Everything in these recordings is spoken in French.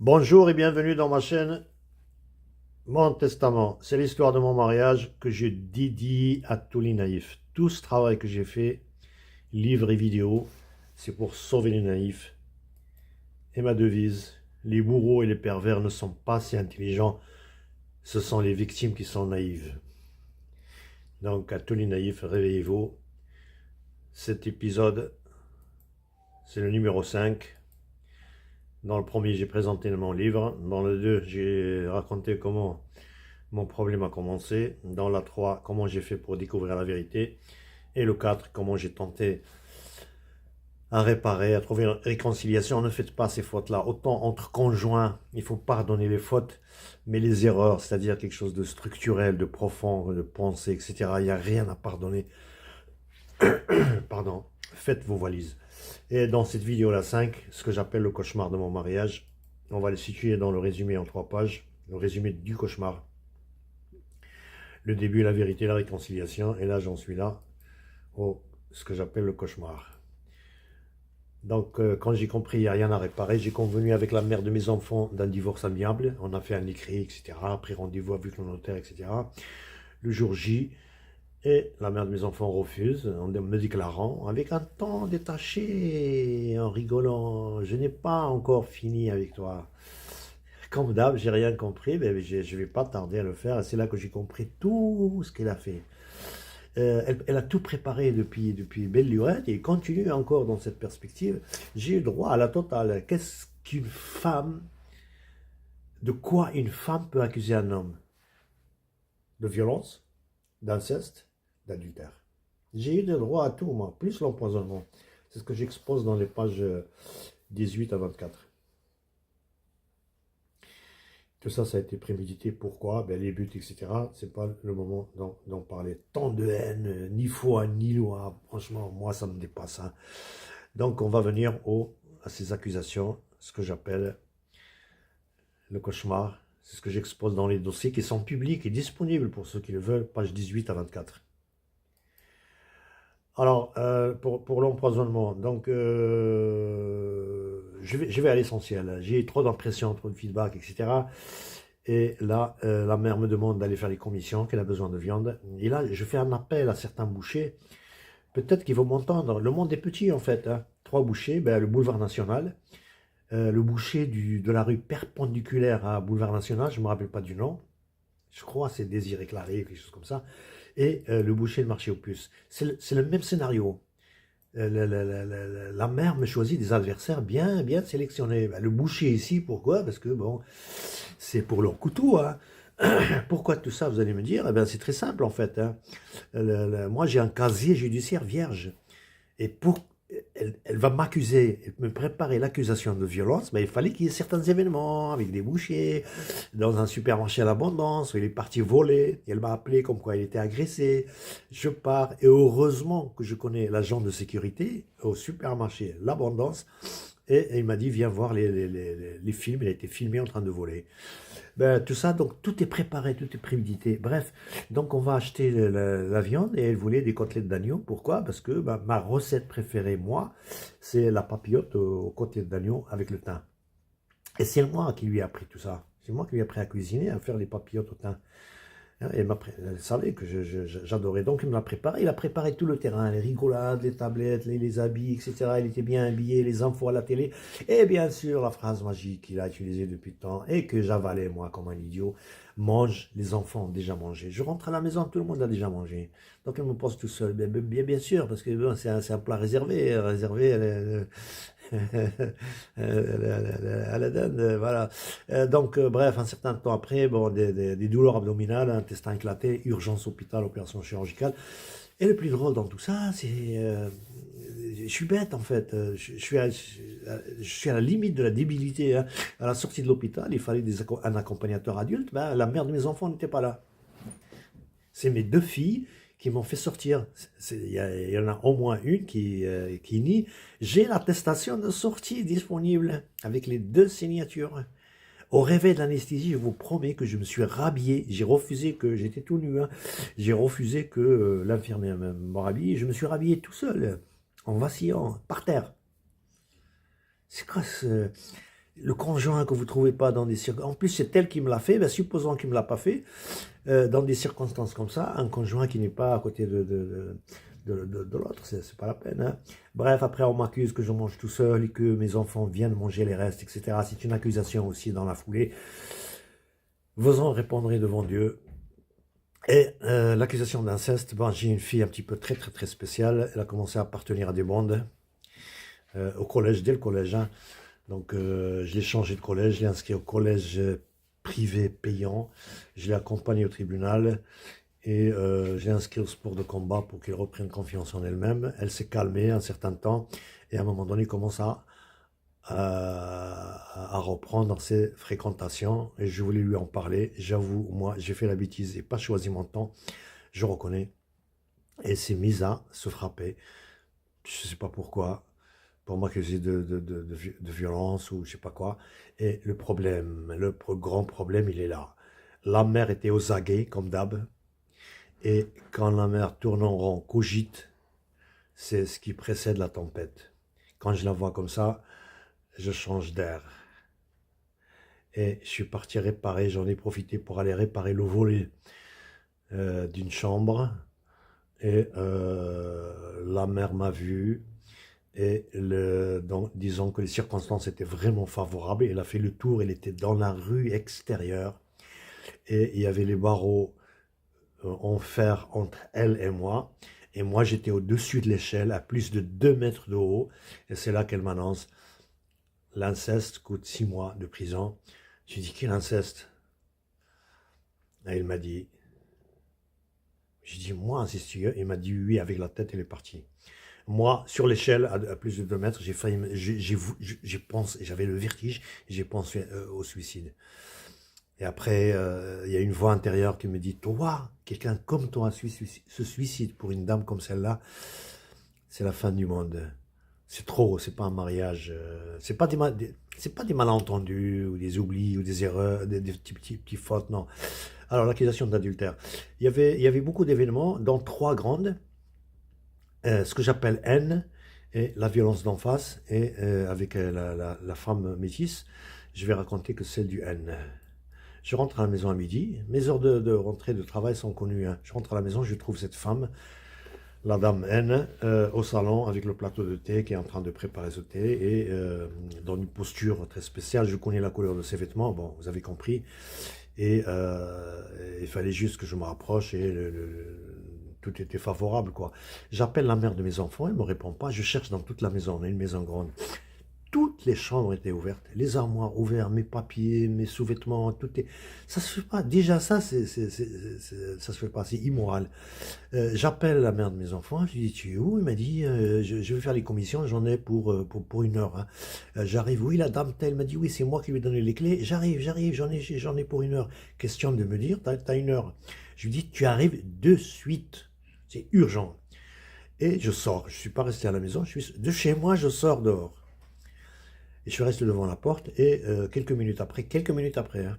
Bonjour et bienvenue dans ma chaîne Mon Testament. C'est l'histoire de mon mariage que je dédie à tous les naïfs. Tout ce travail que j'ai fait, livres et vidéos, c'est pour sauver les naïfs. Et ma devise, les bourreaux et les pervers ne sont pas si intelligents, ce sont les victimes qui sont naïves. Donc à tous les naïfs, réveillez-vous. Cet épisode, c'est le numéro 5. Dans le premier, j'ai présenté mon livre. Dans le 2, j'ai raconté comment mon problème a commencé. Dans la 3, comment j'ai fait pour découvrir la vérité. Et le 4, comment j'ai tenté à réparer, à trouver une réconciliation. Ne faites pas ces fautes-là. Autant entre conjoints, il faut pardonner les fautes, mais les erreurs, c'est-à-dire quelque chose de structurel, de profond, de pensée, etc., il n'y a rien à pardonner. Pardon. Faites vos valises. Et dans cette vidéo, la 5, ce que j'appelle le cauchemar de mon mariage, on va le situer dans le résumé en 3 pages, le résumé du cauchemar. Le début, la vérité, la réconciliation, et là, j'en suis là, au ce que j'appelle le cauchemar. Donc, quand j'ai compris, il n'y a rien à réparer, j'ai convenu avec la mère de mes enfants d'un divorce amiable. On a fait un écrit, etc., pris rendez-vous avec le notaire, etc. Le jour J, et la mère de mes enfants refuse, en me déclarant, avec un ton détaché, en rigolant, je n'ai pas encore fini avec toi. Comme d'hab, j'ai rien compris, mais je ne vais pas tarder à le faire. C'est là que j'ai compris tout ce qu'elle a fait. Elle a tout préparé depuis belle lurette et continue encore dans cette perspective. J'ai eu droit à la totale. Qu'est-ce qu'une femme, de quoi une femme peut accuser un homme? De violence, d'inceste, d'adultère. J'ai eu le droit à tout, moi, plus l'empoisonnement. C'est ce que j'expose dans les pages 18 à 24. Tout ça, ça a été prémédité. Pourquoi? Ben, les buts, etc. C'est pas le moment d'en parler. Tant de haine, ni foi, ni loi. Franchement, moi, ça me dépasse. Hein. Donc, on va venir à ces accusations, ce que j'appelle le cauchemar. C'est ce que j'expose dans les dossiers qui sont publics et disponibles pour ceux qui le veulent, pages 18 à 24. Alors, pour l'empoisonnement, donc, je vais à l'essentiel. J'ai trop d'impressions, trop de feedback, etc. Et là, la mère me demande d'aller faire les commissions, qu'elle a besoin de viande. Et là, je fais un appel à certains bouchers. Peut-être qu'ils vont m'entendre. Le monde est petit, en fait. Hein. 3 bouchers, ben, le boulevard National, le boucher de la rue perpendiculaire à boulevard National, je ne me rappelle pas du nom. Je crois que c'est Désiré Claré, quelque chose comme ça. Et le boucher de marché aux puces. C'est le même scénario. La mère me choisit des adversaires bien sélectionnés. Ben, le boucher ici, pourquoi? Parce que, bon, c'est pour leur couteau. Hein. Pourquoi tout ça, vous allez me dire? Eh ben, c'est très simple, en fait. Hein. Moi, j'ai un casier judiciaire vierge. Et elle va m'accuser, me préparer l'accusation de violence, mais il fallait qu'il y ait certains événements avec des bouchers, dans un supermarché à l'abondance, où il est parti voler, et elle m'a appelé comme quoi il était agressé. Je pars, et heureusement que je connais l'agent de sécurité au supermarché l'abondance, et il m'a dit, viens voir les films, il a été filmé en train de voler. Ben, tout ça, donc tout est préparé, tout est prémédité. Bref, donc on va acheter la viande et elle voulait des côtelettes d'agneau. Pourquoi? Parce que ben, ma recette préférée, moi, c'est la papillote aux côtelettes d'agneau avec le thym. Et c'est moi qui lui ai appris tout ça. C'est moi qui lui ai appris à cuisiner, à faire les papillotes au thym. Hein, elle savait que j'adorais, donc il me l'a préparé. Il a préparé tout le terrain, les rigolades, les tablettes, les habits, etc. Il était bien habillé, les infos à la télé. Et bien sûr, la phrase magique qu'il a utilisée depuis le temps et que j'avalais moi comme un idiot, mange, les enfants ont déjà mangé. Je rentre à la maison, tout le monde a déjà mangé. Donc il me pose tout seul, bien sûr, parce que bon, c'est un plat réservé à la dinde, voilà. Donc, bref, un certain temps après, bon, des douleurs abdominales, intestin éclaté, urgence hôpital, opération chirurgicale. Et le plus drôle dans tout ça, c'est... je suis bête, en fait. Je suis à la limite de la débilité. Hein. À la sortie de l'hôpital, il fallait un accompagnateur adulte. Ben, la mère de mes enfants n'était pas là. C'est mes 2 filles qui m'ont fait sortir. Il y en a au moins une qui nie. J'ai l'attestation de sortie disponible avec les 2 signatures. Au réveil de l'anesthésie, je vous promets que je me suis rhabillé. J'ai refusé que j'étais tout nu. Hein. J'ai refusé que l'infirmière me rhabille. Je me suis rhabillé tout seul, en vacillant, par terre. C'est quoi ce... le conjoint que vous ne trouvez pas dans des circonstances, en plus c'est elle qui me l'a fait, ben, supposons qu'il ne me l'a pas fait, dans des circonstances comme ça, un conjoint qui n'est pas à côté de l'autre, c'est pas la peine. Hein. Bref, après on m'accuse que je mange tout seul et que mes enfants viennent manger les restes, etc. C'est une accusation aussi dans la foulée. Vous en répondrez devant Dieu. Et l'accusation d'inceste, bon, j'ai une fille un petit peu très spéciale, elle a commencé à appartenir à des bandes au collège, dès le collège, hein. Donc, je l'ai changé de collège, je l'ai inscrit au collège privé payant, je l'ai accompagné au tribunal et je l'ai inscrit au sport de combat pour qu'elle reprenne confiance en elle-même. Elle s'est calmée un certain temps et à un moment donné, commence à reprendre ses fréquentations et je voulais lui en parler. J'avoue, moi, j'ai fait la bêtise et pas choisi mon temps, je reconnais. Et s'est mise à se frapper, je ne sais pas pourquoi, pour m'accuser de violence ou je sais pas quoi. Et le problème, grand problème, il est là. La mère était aux aguets, comme d'hab. Et quand la mère tourne en rond, cogite, c'est ce qui précède la tempête. Quand je la vois comme ça, je change d'air. Et je suis parti réparer, j'en ai profité pour aller réparer le volet d'une chambre. Et la mère m'a vu. Et donc, disons que les circonstances étaient vraiment favorables. Elle a fait le tour, elle était dans la rue extérieure. Et il y avait les barreaux en fer entre elle et moi. Et moi, j'étais au-dessus de l'échelle, à plus de 2 mètres de haut. Et c'est là qu'elle m'annonce, l'inceste coûte 6 mois de prison. J'ai dit, quel inceste? Et il m'a dit, j'ai dit, moi, insistueux. Il m'a dit oui, avec la tête, elle est partie. Moi, sur l'échelle, à plus de 2 mètres, j'ai failli, j'ai pensé, j'avais le vertige, j'ai pensé au suicide. Et après, il y a une voix intérieure qui me dit, toi, quelqu'un comme toi se suicide pour une dame comme celle-là, c'est la fin du monde. C'est trop, c'est pas un mariage, c'est pas c'est pas des malentendus ou des oublis ou des erreurs, des petits fautes, non. Alors, l'accusation d'adultère. Il y avait beaucoup d'événements, dont 3 grandes. Ce que j'appelle haine et la violence d'en face, et avec la femme métisse, je vais raconter que celle du haine. Je rentre à la maison à midi, mes heures de rentrée de travail sont connues. Hein. Je rentre à la maison, je trouve cette femme, la dame N, au salon avec le plateau de thé qui est en train de préparer ce thé et dans une posture très spéciale. Je connais la couleur de ses vêtements, bon, vous avez compris. Et il fallait juste que je me rapproche et tout était favorable, quoi. J'appelle la mère de mes enfants, elle ne me répond pas. Je cherche dans toute la maison, on a une maison grande. Toutes les chambres étaient ouvertes, les armoires ouvertes, mes papiers, mes sous-vêtements, tout est... Ça se fait pas. Déjà ça, ça se fait pas, c'est immoral. J'appelle la mère de mes enfants, je lui dis, tu es où? Il m'a dit, je vais faire les commissions, j'en ai pour 1 heure. Hein. J'arrive, oui, la dame telle m'a dit, oui, c'est moi qui lui ai donné les clés. J'arrive, j'en ai pour 1 heure. Question de me dire, t'as 1 heure. Je lui dis, tu arrives de suite, c'est urgent. Et je sors, je ne suis pas resté à la maison, je suis de chez moi, je sors dehors. Et je reste devant la porte et quelques minutes après, hein,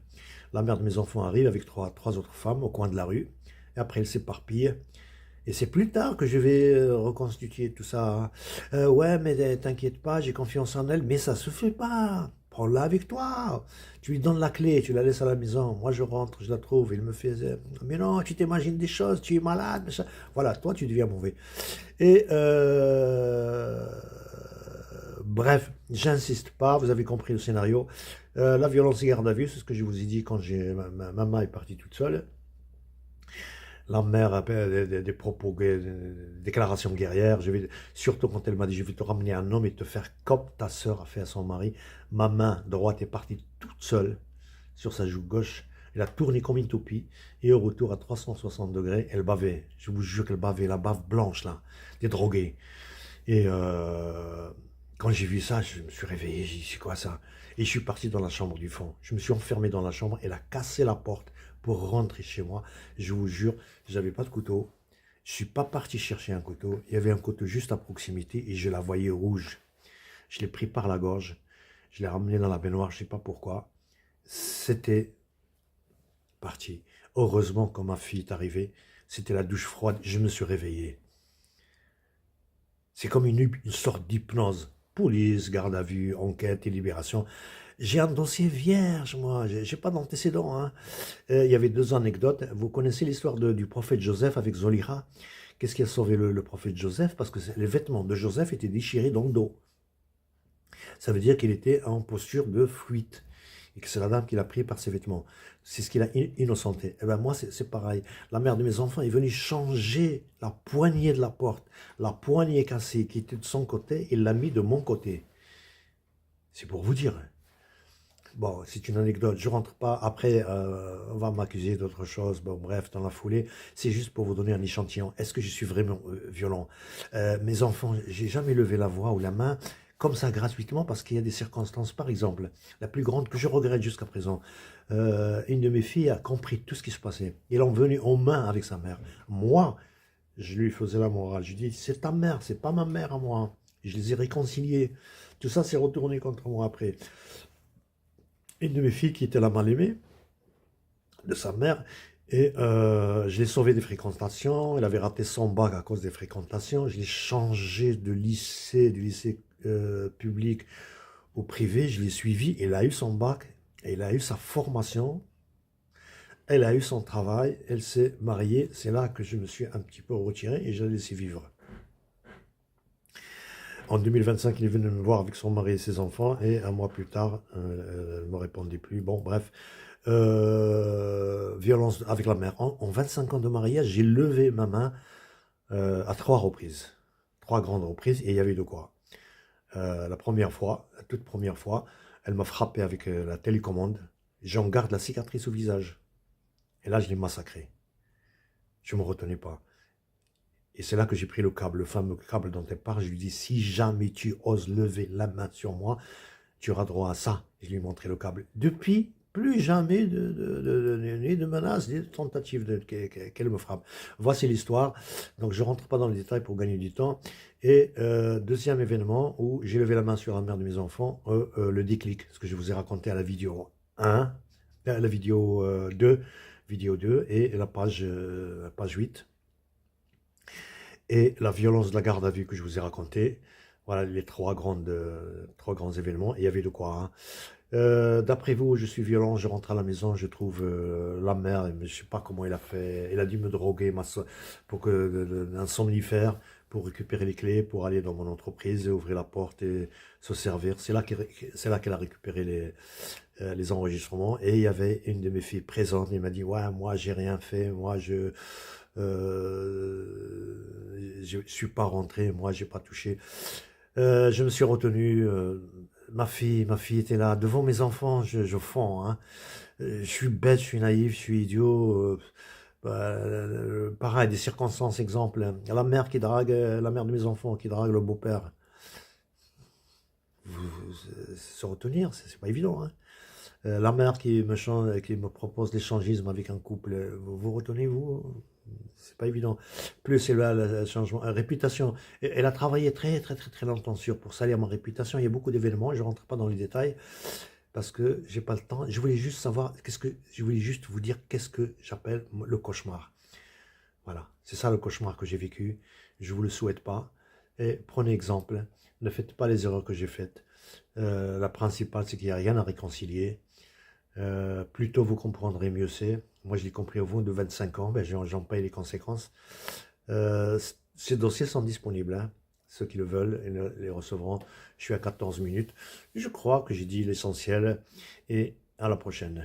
la mère de mes enfants arrive avec trois autres femmes au coin de la rue. Et après, elle s'éparpille. Et c'est plus tard que je vais reconstituer tout ça. Ouais, mais t'inquiète pas, j'ai confiance en elle. Mais ça se fait pas. Prends-la avec toi. Tu lui donnes la clé, tu la laisses à la maison. Moi, je rentre, je la trouve. Il me fait, mais non, tu t'imagines des choses, tu es malade. Machin. Voilà, toi, tu deviens mauvais. Et bref, j'insiste pas, vous avez compris le scénario. La violence et garde à vue, c'est ce que je vous ai dit quand ma maman est partie toute seule. La mère a des propos, des déclarations guerrières. Surtout quand elle m'a dit, je vais te ramener un homme et te faire comme ta sœur a fait à son mari. Ma main droite est partie toute seule sur sa joue gauche. Elle a tourné comme une toupie. Et au retour, à 360 degrés, elle bavait. Je vous jure qu'elle bavait, la bave blanche, là, des drogués. Et quand j'ai vu ça, je me suis réveillé. J'ai dit, c'est quoi ça? Et je suis parti dans la chambre du fond. Je me suis enfermé dans la chambre. Elle a cassé la porte pour rentrer chez moi. Je vous jure, j'avais pas de couteau. Je suis pas parti chercher un couteau. Il y avait un couteau juste à proximité et je la voyais rouge. Je l'ai pris par la gorge. Je l'ai ramené dans la baignoire, je sais pas pourquoi. C'était parti. Heureusement, quand ma fille est arrivée, c'était la douche froide. Je me suis réveillé. C'est comme une sorte d'hypnose. Police, garde à vue, enquête et libération. J'ai un dossier vierge, moi, j'ai pas d'antécédent, hein. Il y avait deux anecdotes. Vous connaissez l'histoire du prophète Joseph avec Zolira? Qu'est-ce qui a sauvé le prophète Joseph? Parce que les vêtements de Joseph étaient déchirés dans le dos. Ça veut dire qu'il était en posture de fuite et que c'est la dame qui l'a pris par ses vêtements. C'est ce qu'il a innocenté. Et ben moi, c'est pareil. La mère de mes enfants est venue changer la poignée de la porte. La poignée cassée qui était de son côté, il l'a mis de mon côté. C'est pour vous dire. Bon, c'est une anecdote, je rentre pas. Après, on va m'accuser d'autre chose. Bon, bref, dans la foulée, c'est juste pour vous donner un échantillon. Est-ce que je suis vraiment violent? Mes enfants, j'ai jamais levé la voix ou la main comme ça gratuitement parce qu'il y a des circonstances. Par exemple, la plus grande que je regrette jusqu'à présent, une de mes filles a compris tout ce qui se passait. Elle en venait en main avec sa mère. Moi, je lui faisais la morale. Je lui dis, c'est ta mère, c'est pas ma mère à moi. Je les ai réconciliés. Tout ça s'est retourné contre moi après. Une de mes filles qui était la mal-aimée de sa mère, et je l'ai sauvée des fréquentations. Elle avait raté son bac à cause des fréquentations. Je l'ai changé de lycée, du lycée public au privé. Je l'ai suivie. Elle a eu son bac, elle a eu sa formation, elle a eu son travail, elle s'est mariée. C'est là que je me suis un petit peu retiré et je l'ai laissé vivre. En 2025, il est venu me voir avec son mari et ses enfants, et un mois plus tard, elle ne me répondait plus. Bon, bref, violence avec la mère. En 25 ans de mariage, j'ai levé ma main à 3 reprises. 3 grandes reprises, et il y avait de quoi. La première fois, la toute première fois, elle m'a frappé avec la télécommande. J'en garde la cicatrice au visage. Et là, je l'ai massacré. Je ne me retenais pas. Et c'est là que j'ai pris le câble, le fameux câble dont elle parle. Je lui dis, si jamais tu oses lever la main sur moi, tu auras droit à ça. Je lui ai montré le câble. Depuis, plus jamais ni de menaces, ni de tentatives qu'elle me frappe. Voici l'histoire. Donc, je ne rentre pas dans les détails pour gagner du temps. Et deuxième événement où j'ai levé la main sur la mère de mes enfants, le déclic, ce que je vous ai raconté à la vidéo 1, la vidéo 2, et la page 8. Et la violence de la garde à vue que je vous ai raconté. Voilà les trois grands événements. Et il y avait de quoi, hein. D'après vous, je suis violent, je rentre à la maison, je trouve la mère, je ne sais pas comment il a fait, il a dû me droguer pour un somnifère, pour récupérer les clés, pour aller dans mon entreprise, et ouvrir la porte et se servir. C'est là qu'elle a récupéré les enregistrements, et il y avait une de mes filles présente, elle m'a dit, ouais, moi j'ai rien fait, moi je suis pas rentré, moi j'ai pas touché. Je me suis retenu, ma fille était là, devant mes enfants, je fonds, hein. Je suis bête, je suis naïf, je suis idiot. Pareil, des circonstances, exemple, hein. La mère qui drague, la mère de mes enfants qui drague le beau-père. Se retenir, c'est pas évident, hein. La mère qui me propose l'échangisme avec un couple, vous retenez, vous? C'est pas évident. Plus c'est là le changement, réputation. Elle a travaillé très, très, très, très longtemps pour salir ma réputation. Il y a beaucoup d'événements, je ne rentre pas dans les détails parce que j'ai pas le temps. Je voulais juste savoir, je voulais juste vous dire qu'est-ce que j'appelle le cauchemar. Voilà, c'est ça le cauchemar que j'ai vécu. Je vous le souhaite pas. Et prenez exemple, ne faites pas les erreurs que j'ai faites. La principale, c'est qu'il n'y a rien à réconcilier. Plus tôt vous comprendrez, mieux c'est. Moi, je l'ai compris au bout de 25 ans, ben, j'en paye les conséquences. Ces dossiers sont disponibles, hein. Ceux qui le veulent les recevront. Je suis à 14 minutes. Je crois que j'ai dit l'essentiel, et à la prochaine.